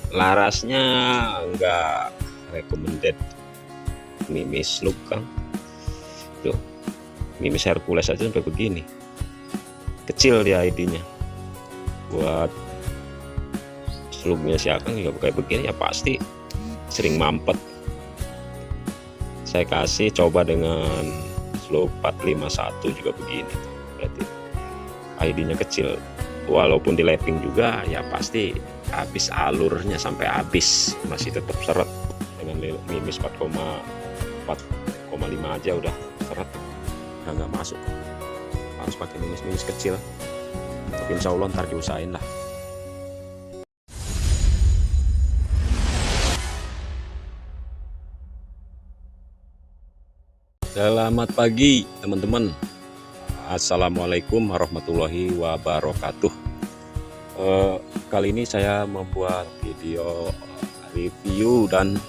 larasnya enggak recommended mimis look Kang. Tuh, mimis Hercules aja sampai begini. Kecil dia ID-nya. Buat slugnya si Akang juga kayak begini ya pasti sering mampet. Saya kasih coba dengan slug 451 juga begini. Berarti ID-nya kecil. Walaupun di lapping juga ya pasti habis alurnya sampai habis, masih tetap seret. Dengan mimis 4,5 aja udah seret, udah nggak masuk. Harus pakai mimis kecil, tapi insya Allah ntar diusahain lah. Selamat pagi teman-teman, assalamualaikum warahmatullahi wabarakatuh. Kali ini saya membuat video review dan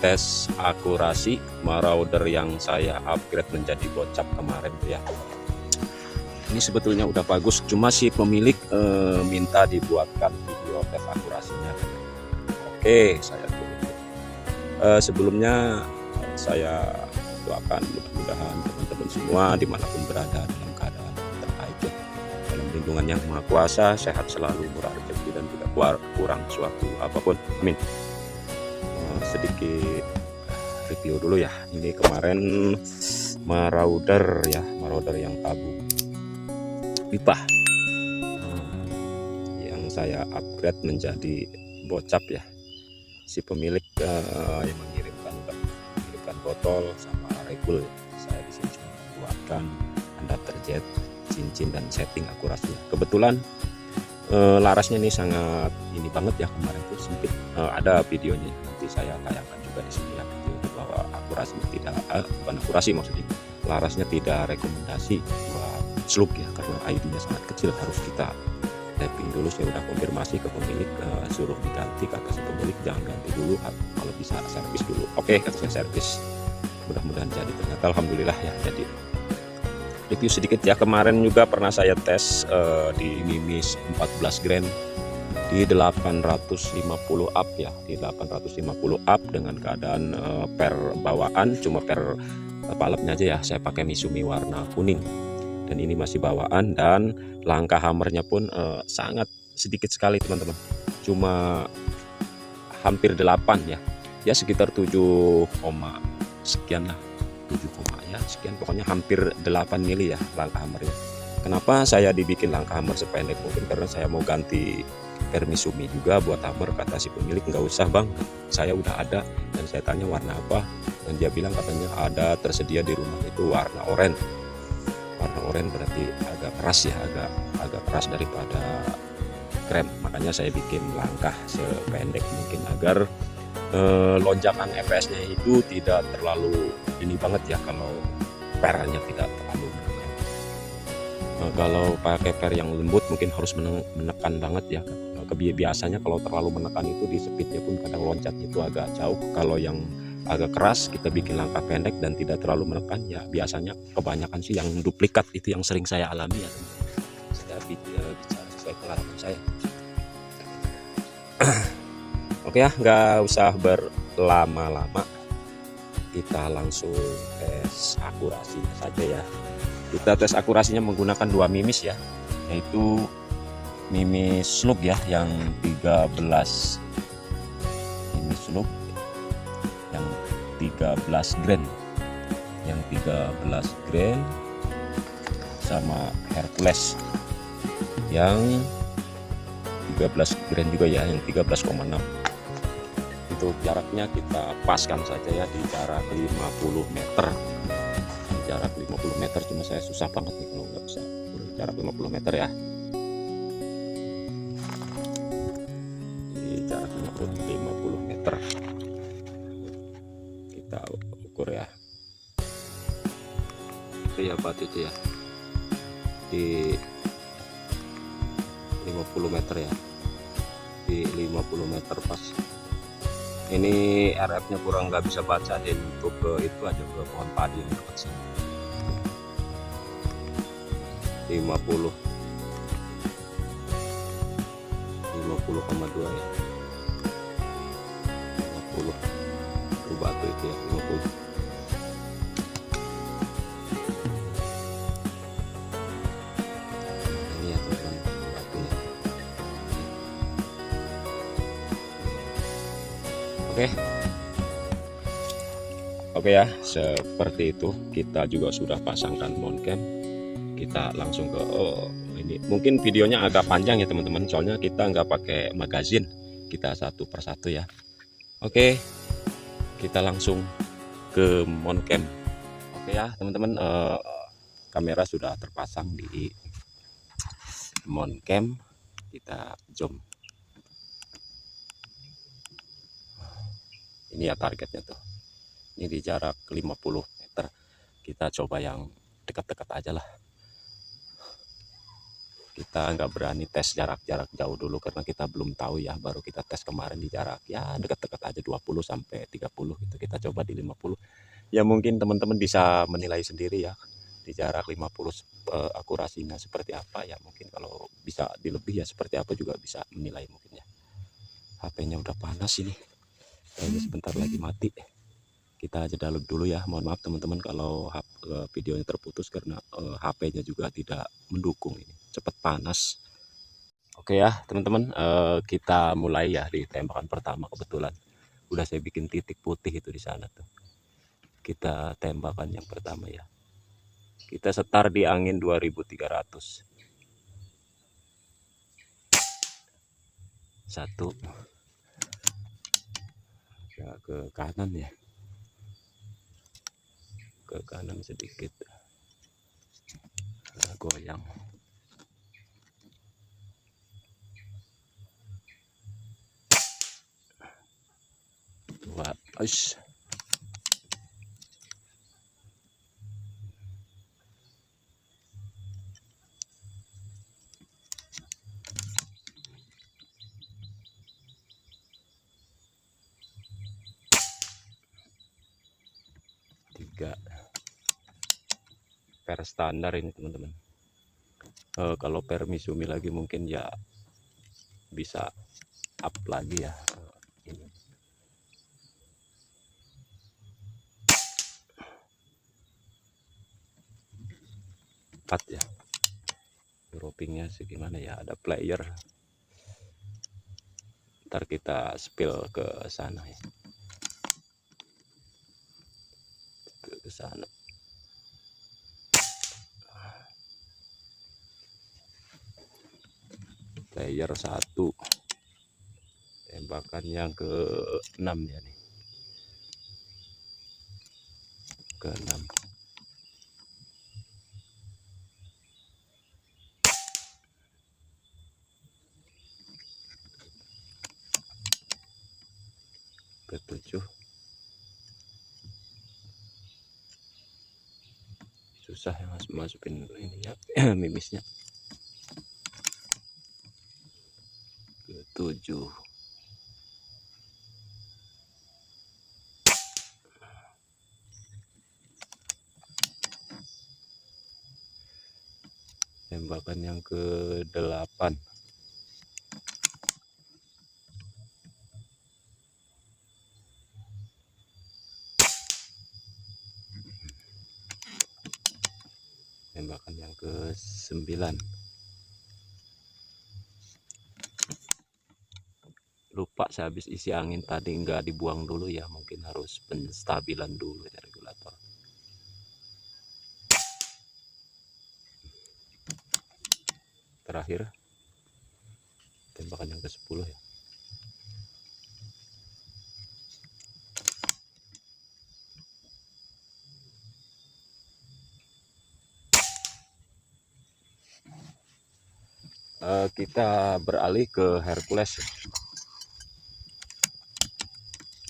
tes akurasi marauder yang saya upgrade menjadi bocap kemarin ya. Ini sebetulnya udah bagus, cuma si pemilik minta dibuatkan video tes akurasinya. Oke, saya tunggu. Sebelumnya saya doakan mudah-mudahan teman-teman semua dimanapun berada dalam keadaan terbaik ya, dalam lindungan yang maha kuasa, sehat selalu, murah rezeki dan tidak kurang suatu apapun, amin. Sedikit review dulu ya. Ini kemarin marauder ya, marauder yang tabung pipa yang saya upgrade menjadi bocap ya. Si pemilik yang mengirimkan botol sama regul ya. Saya di sini cuma buatkan adapter jet, cincin dan setting akurasinya. Kebetulan larasnya ini sangat ini banget ya, kemarin tuh sempit. Ada videonya, nanti saya tayangkan juga di sini ya, video bahwa akurasinya tidak bukan akurasi maksudnya, larasnya tidak rekomendasi buat slug ya, karena ID-nya sangat kecil, harus kita tapping dulu. Saya udah konfirmasi ke pemilik, suruh diganti, kata si pemilik jangan ganti dulu, kalau bisa servis dulu. Oke, kata saya servis, mudah-mudahan jadi. Ternyata alhamdulillah ya jadi. Review sedikit ya, kemarin juga pernah saya tes di mimis 14 grand di 850 up ya, di 850 up dengan keadaan per bawaan, cuma per palepnya aja ya, saya pakai Misumi warna kuning. Dan ini masih bawaan, dan langkah hammernya pun sangat sedikit sekali teman-teman, cuma hampir 8 ya, ya sekitar 7, sekian lah, 7, ya sekian, pokoknya hampir 8 mili ya langkah hammernya. Kenapa saya dibikin langkah hammer sependek mungkin karena saya mau ganti Misumi juga buat hammer. Kata si pemilik nggak usah bang, saya udah ada. Dan saya tanya warna apa, dan dia bilang katanya ada tersedia di rumah itu warna oranye. Warna oranye berarti agak keras ya, agak keras daripada krem. Makanya saya bikin langkah sependek mungkin agar lonjakan FPS-nya itu tidak terlalu ini banget ya, kalau pernya tidak terlalu menekan. Kalau pakai per yang lembut mungkin harus menekan banget ya. Biasanya kalau terlalu menekan itu di speednya pun kadang loncatnya itu agak jauh. Kalau yang agak keras kita bikin langkah pendek dan tidak terlalu menekan ya, biasanya kebanyakan sih yang duplikat, itu yang sering saya alami ya. Saya bicara sesuai pengalaman saya. Oke ya, nggak usah berlama-lama, kita langsung tes akurasinya saja ya. Kita tes akurasinya menggunakan 2 mimis ya, yaitu mimis slug ya yang 13, mimis slug yang 13 grand, yang 13 grand sama Hercules yang 13 grand juga ya, yang 13,6. Untuk jaraknya kita paskan saja ya di jarak 50 meter. Di jarak 50 meter, cuma saya susah banget nih kalau nggak bisa jarak 50 meter ya. Di jarak 50 meter kita ukur ya. Itu ya berarti itu ya di 50 meter ya, di 50 meter pas. Ini RF nya kurang nggak bisa baca, dan untuk itu aja ke pohon padi yang dekat sini. 50,2 ya. Oke. Oke ya, seperti itu kita juga sudah pasangkan mount cam. Kita langsung ke ini mungkin videonya agak panjang ya teman-teman, soalnya kita nggak pakai magazin, kita satu persatu ya. Oke, kita langsung ke mount cam. Oke ya teman-teman, kamera sudah terpasang di mount cam, kita zoom. Ini ya targetnya tuh, ini di jarak 50 meter. Kita coba yang dekat-dekat aja lah, kita nggak berani tes jarak-jarak jauh dulu karena kita belum tahu ya, baru kita tes kemarin di jarak ya dekat-dekat aja 20 sampai 30 gitu. Kita coba di 50 ya, mungkin teman-teman bisa menilai sendiri ya di jarak 50 akurasinya seperti apa ya. Mungkin kalau bisa dilebih ya seperti apa juga bisa menilai mungkin ya. HP-nya udah panas ini, kayaknya sebentar lagi mati. Kita jeda dulu ya, mohon maaf teman-teman kalau videonya terputus karena HP-nya juga tidak mendukung, ini cepat panas. Oke ya teman-teman, kita mulai ya di tembakan pertama. Kebetulan udah saya bikin titik putih itu di sana tuh. Kita tembakan yang pertama ya, kita setar di angin 2300. Satu ya, ke kanan ya, ke kanan sedikit, goyang. Dua, ush. Tiga. Per standar ini teman-teman. Kalau per Misumi lagi mungkin ya bisa up lagi ya. Ini. 4 ya. Droppingnya sih gimana ya, ada player. Ntar kita spill ke sana ya. Ke sana. Player 1. Tembakan yang ke-6 ya nih. Ke-6. Ke-7. Susah ya masukin ini ya, mimisnya. Ke-7. Tembakan yang ke-8. Tembakan yang ke-9. Lupa saya habis isi angin tadi, nggak dibuang dulu ya, mungkin harus penstabilan dulu ya regulator. Terakhir tembakan yang ke-10 ya. Kita beralih ke Hercules ya.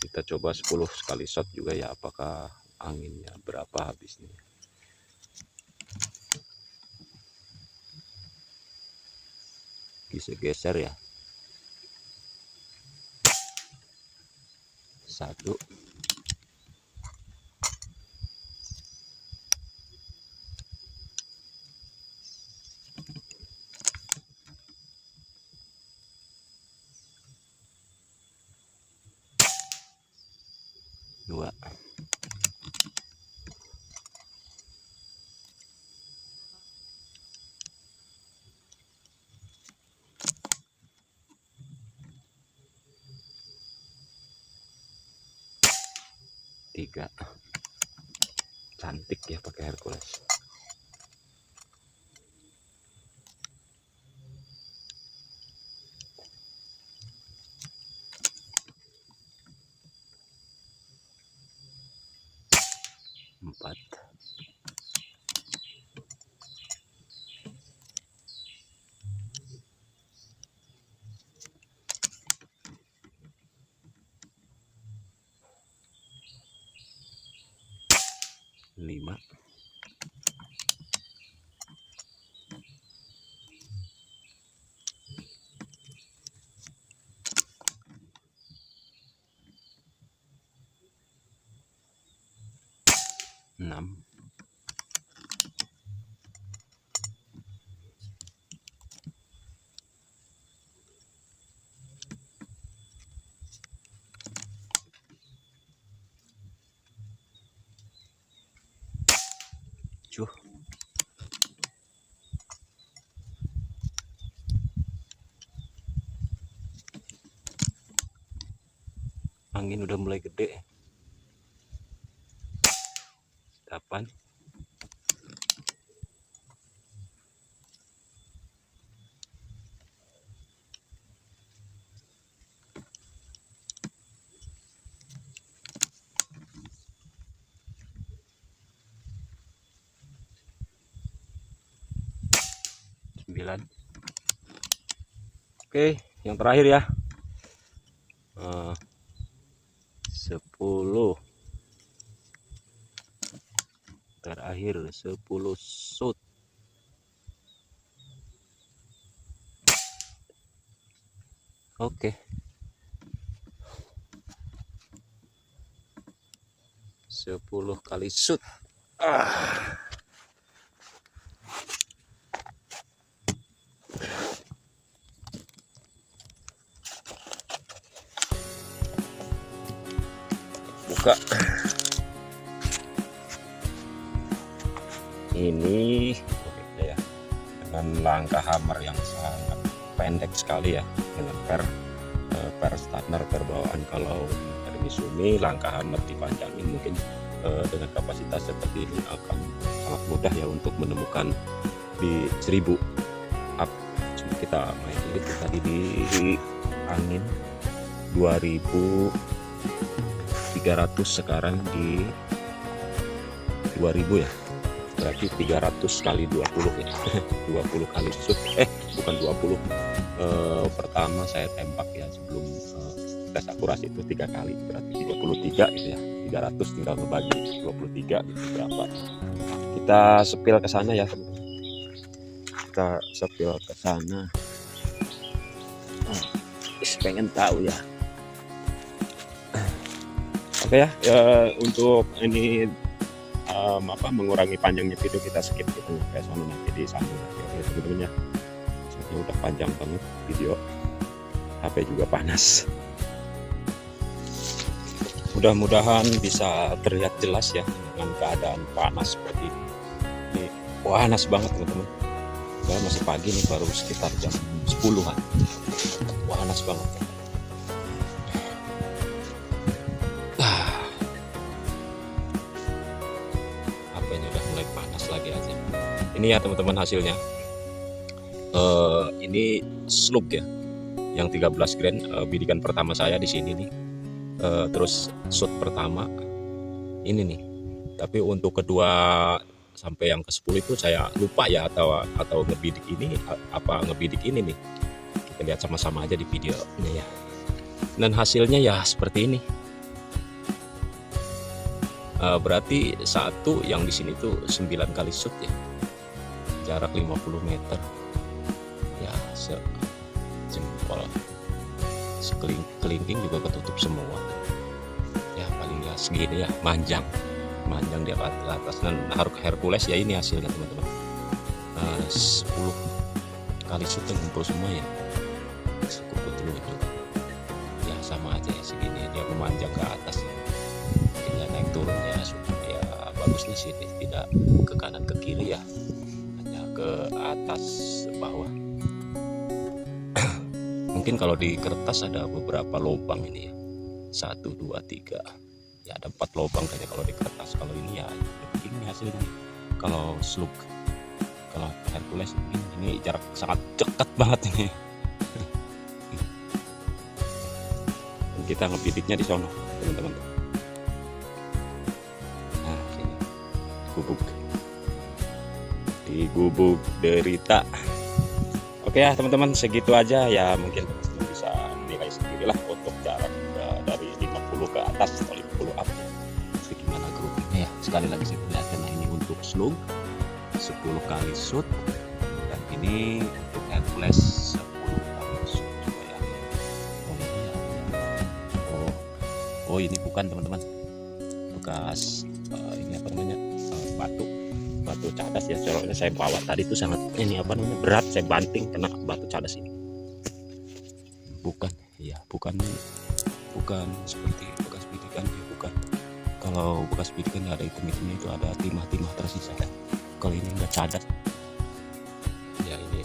Kita coba 10 sekali shot juga ya, apakah anginnya berapa habisnya. Bisa geser ya. 1. 2. 23. Cantik ya pakai Hercules. Empat. Lima. 6. 7. Angin udah mulai gede. 8. 9. Oke, yang terakhir ya. 10. Terakhir 10 shoot. Oke. 10 kali shoot. Buka. Ini ya, dengan langkah hammer yang sangat pendek sekali ya, dengan per standar perbawaan. Kalau dari Misumi langkah hammer dipanjangin mungkin dengan kapasitas seperti ini akan sangat mudah ya untuk menemukan di 1000 up. Cuma kita main ini tadi di angin 2300, sekarang di 2000 ya, berarti 300 kali 20 ya. 20 kali shoot, bukan 20. Pertama saya tembak ya sebelum tes akurasi itu 3 kali, berarti 23 gitu ya. 300 tinggal ngebagi 23 gitu berapa. Kita sepil ke sana ya teman-teman. Kita sepil ke sana. Pengen tahu ya. Oke ya, untuk ini mengurangi panjangnya video, kita skip gitu kayak sana, nanti disambung lagi. Oke teman-teman ya, soalnya udah panjang banget video, HP juga panas. Mudah-mudahan bisa terlihat jelas ya dengan keadaan panas seperti ini. Ini panas banget teman-teman. Saya masih pagi nih, baru sekitar jam 10-an. Panas banget. Lagi aja ini ya teman-teman hasilnya. Ini slug ya, yang 13 grand, bidikan pertama saya di sini nih. Terus shoot pertama ini nih, tapi untuk kedua sampai yang ke-10 itu saya lupa ya, atau ngebidik ini apa ngebidik ini nih. Kita lihat sama-sama aja di video ini ya. Dan hasilnya ya seperti ini. Berarti satu yang di sini tuh 9 kali shoot ya, jarak 50 meter ya, sejempol, sekelingking juga ketutup semua ya, paling ya segini ya, manjang di atas. Dan Hercules ya, ini hasilnya teman-teman. 10 kali shoot ngumpul semua ya, cukup dulu itu ya, sama aja ya, segini dia memanjang ke atas ya. Naik turunnya ya bagusnya sih, tidak ke kanan ke kiri ya, hanya ke atas bawah. Mungkin kalau di kertas ada beberapa lubang ini ya, 1 2 3 ya ada 4 lubang kayaknya kalau di kertas. Kalau ini ya begini hasilnya. Kalau slug, kalau Hercules ini jarak sangat dekat banget ini. Kita ngebidiknya di sono teman-teman. Nah sini gubuk, di gubuk derita. Oke ya teman-teman, segitu aja ya, mungkin teman-teman bisa menilai sendirilah untuk jarak dari 50 ke atas atau 50 up ya. Gimana groupingnya ya. Sekali lagi saya perlihatkan, nah ini untuk slug 10 kali shoot, dan ini untuk Hercules 10 kali shoot juga ya. Oh ini bukan teman-teman, bekas ini apa namanya, batu cadas ya. Soalnya saya bawa tadi itu sangat ini apa namanya, berat, saya banting kena batu cadas ini. Bukan ya, bukan seperti bekas bidikan ya, bukan. Kalau bekas bidikan ada hitam-hitamnya, itu ada timah-timah tersisa ya. Kalau ini enggak cadas ya, ini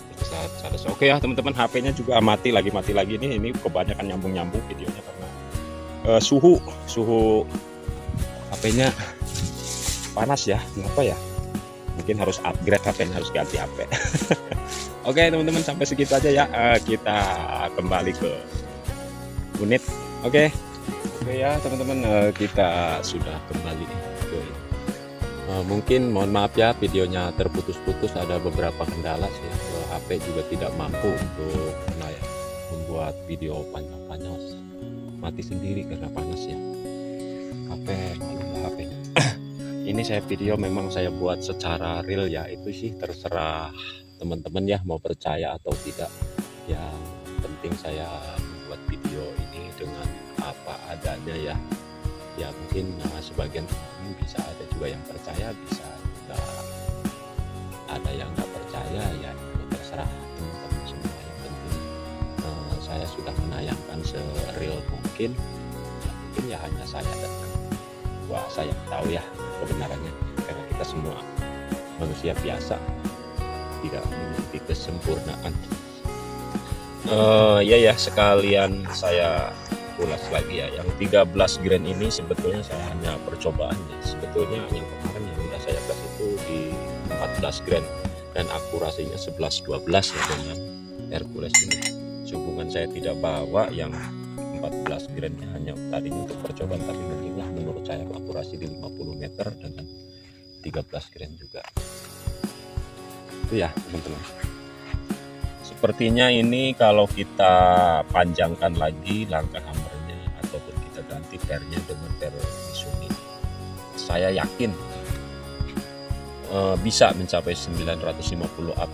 cadas. Oke ya teman-teman, HP-nya juga mati lagi ini kebanyakan nyambung videonya karena suhu HP-nya panas ya. Kenapa ya, mungkin harus upgrade HP-nya, harus ganti HP. Oke teman-teman, sampai segitu aja ya. Kita kembali ke unit. Oke ya teman-teman, kita sudah kembali ke mungkin mohon maaf ya, videonya terputus-putus, ada beberapa kendala sih. HP juga tidak mampu untuk membuat video panjang-panjang, mati sendiri karena panas ya. HP ini saya video memang saya buat secara real ya, itu sih terserah teman-teman ya mau percaya atau tidak. Yang penting saya membuat video ini dengan apa adanya ya. Mungkin sebagian teman-teman bisa ada juga yang percaya, bisa juga ada yang nggak percaya ya, itu terserah teman-teman semua. Yang penting saya sudah menayangkan se-real mungkin ya hanya saya dan saya tahu ya kebenarannya, karena kita semua manusia biasa, tidak memiliki kesempurnaan. Ya sekalian saya ulas lagi ya, yang 13 grand ini sebetulnya saya hanya percobaan ya. Sebetulnya yang kemarin yang udah saya tes itu di 14 grand dan akurasinya 11-12 ya dengan Hercules ini. Sehubungan saya tidak bawa yang 14 grand-nya, hanya tadinya untuk percobaan, tapi mungkinlah menurut saya akurasi di 50 meter dengan 13 grand juga. Itu ya teman-teman. Sepertinya ini kalau kita panjangkan lagi langkah hammernya ataupun kita ganti pernya dengan per Misumi, saya yakin bisa mencapai 950 up,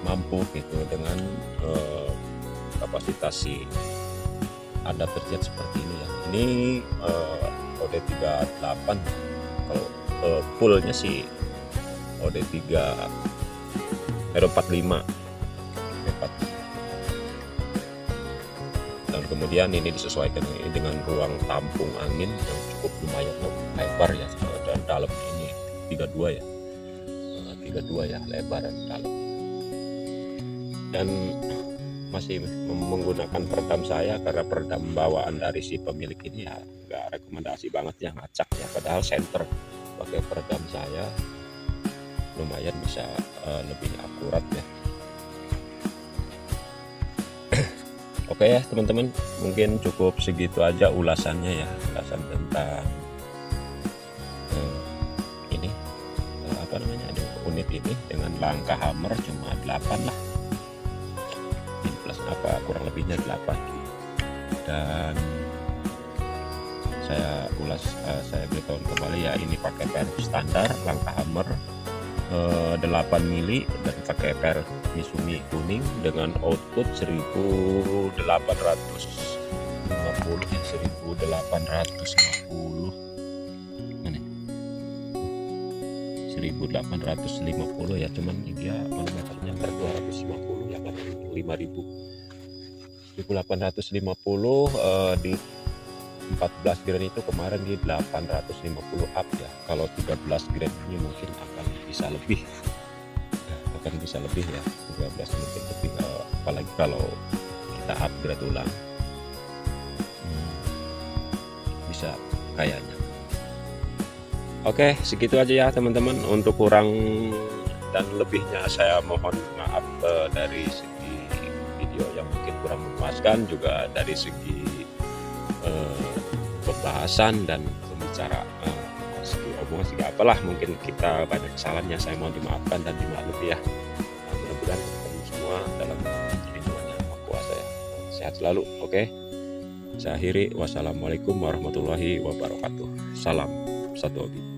mampu gitu dengan kapasitas si ada terjadi seperti ini ya. Ini OD38, kalau fullnya sih OD3 R45 dan kemudian ini disesuaikan ini dengan ruang tampung angin yang cukup lumayan lebar ya, dan dalam ini 32 ya lebar dan dalam, dan masih menggunakan peredam saya karena peredam bawaan dari si pemilik ini ya nggak rekomendasi banget yang ngacak ya, padahal center pakai peredam saya lumayan bisa lebih akurat ya. Oke ya teman-teman, mungkin cukup segitu aja ulasannya ya, ulasan tentang ini apa namanya, ada unit ini dengan langkah hammer cuma 8 lah, plus apa kurang lebihnya 8, dan saya ulas, saya beritahu kembali ya, ini pakai per standar langkah hammer 8 mili dan pakai per Misumi kuning dengan output 1850 ya, 1850 mana 1850 ya, cuman dia manometernya per 250 ya kan, 1850 di 14 grand itu kemarin di 850 up ya. Kalau 13 grand ini mungkin akan bisa lebih ya, 13 mungkin lebih, apalagi kalau kita upgrade ulang bisa kayaknya. Oke, segitu aja ya teman-teman. Untuk kurang dan lebihnya saya mohon maaf dari segi video yang mungkin kurang memuaskan, juga dari segi pembahasan dan pembicara, segi omongan, segi apalah mungkin kita banyak kesalahannya, saya mohon dimaafkan dan dimaklumi ya. Mudah-mudahan teman semua dalam lindungan Yang Maha Kuasa ya. Sehat selalu. Oke, saya akhiri. Wassalamualaikum warahmatullahi wabarakatuh. Salam satu hobi.